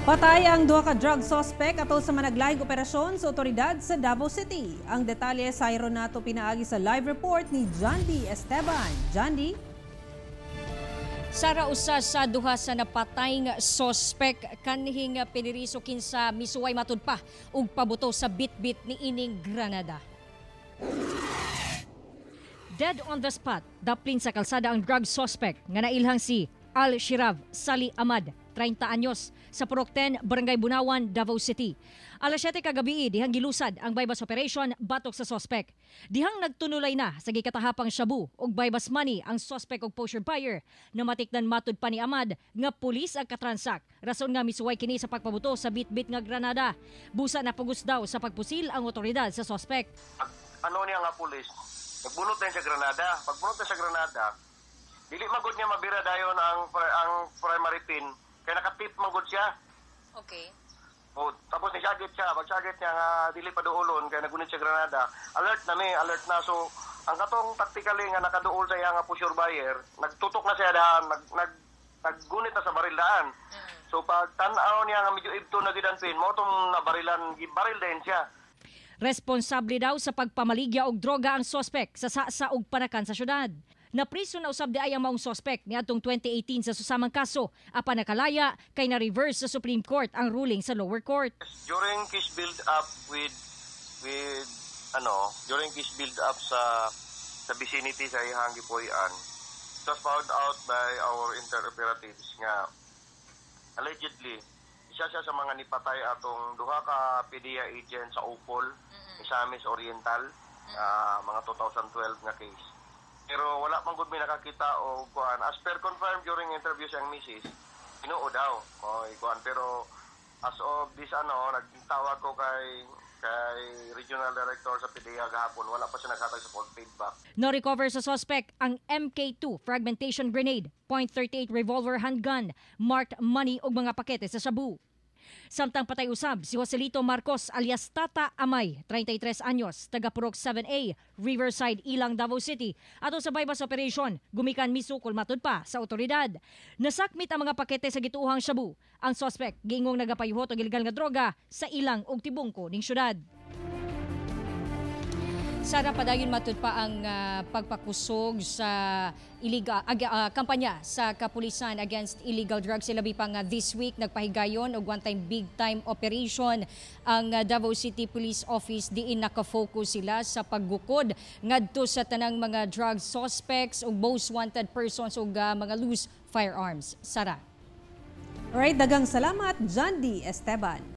Patay ang duha ka drug suspect atol sa managlaing operasyon sa otoridad sa Davao City. Ang detalye sa nato pinaagi sa live report ni Jandy Esteban. Jandy? Sara usa sa duha sa napatay nga suspect kanhing piniriso kinsa misuway matud pa ug pabuto sa bitbit ni ining granada. Dead on the spot, daplin sa kalsada ang drug suspect nga nailhang si Al-Shirab Sali Ahmad, 30 anyos, sa Purok 10, Barangay Bunawan, Davao City. Alas 7 kagabi, dihang gilusad ang bypass operation batok sa suspect. Dihang nagtunulay na sa gikatahapang shabu ug bypass money ang suspect og poacher buyer na matikdan matud pa ni Ahmad nga pulis ang katransak. Rason nga misuway kini sa pagpabuto sa bitbit nga granada. Busa na pugos daw sa pagpusil ang otoridad sa suspect. Ano niya nga pulis? Nagbunot na sa granada. Pagbunot na sa granada, dili magud niya mabira dayon ang primary pin kaya nakatip magud siya. Okay. O, tapos nisagit siya, magsagit niya nga dili pa duolon kaya nagunit sa granada. Alert na. So ang katong tactically nga nakaduol sa iya nga pusher buyer, nagtutok na siya daan, naggunit na sa baril daan. So pag tan-aw niya nga medyo ibto na gidan pin, mo tong nabarilan, gibaril din siya. Responsable daw sa pagpamaligya og droga ang suspect sa Sasa ug Panakan sa syudad. Napriso na usab di ay ang maong suspect niadtong 2018 sa susamang kaso apan nakalaya kay na-reverse sa Supreme Court ang ruling sa lower court. During case build up during case build up sa vicinity sa ihang gipuy-an, it was found out by our interoperatives nga allegedly isa siya sa mga nipatay atong duha ka PDEA agent sa Upol, Misamis Oriental, mga 2012 nga case. Pero wala man gud mi nakakita o kuan. As per confirmed during interview siyang misis, tinuod daw. Kuan, pero as of this nagtawag ko kay Regional Director sa PDEA gahapon, wala pa siya naghatag sa full feedback. No-recover sa suspect ang MK2 fragmentation grenade, .38 revolver handgun, marked money ug mga pakete sa shabu. Samtang patay usab si Joselito Marcos alias Tata Amay, 33 anyos, taga Purok 7A, Riverside, Ilang, Davao City. Ato sa bypass operation, gumikan misukol matud pa sa otoridad. Nasakmit ang mga pakete sa gituohang shabu. Ang suspect giingong nagapayuhot og ilegal nga droga sa Ilang ug Tibungko ning syudad. Sara, padayon matud pa ang pagpakusog sa kampanya sa kapulisan against illegal drugs. Labi pa nga this week nagpahigayon og one-time big-time operation ang Davao City Police Office diin nakafocus sila sa paggukod ngadto sa tanang mga drug suspects ug most wanted persons ug mga loose firearms. Sara. Alright, dagang salamat, Jandy Esteban.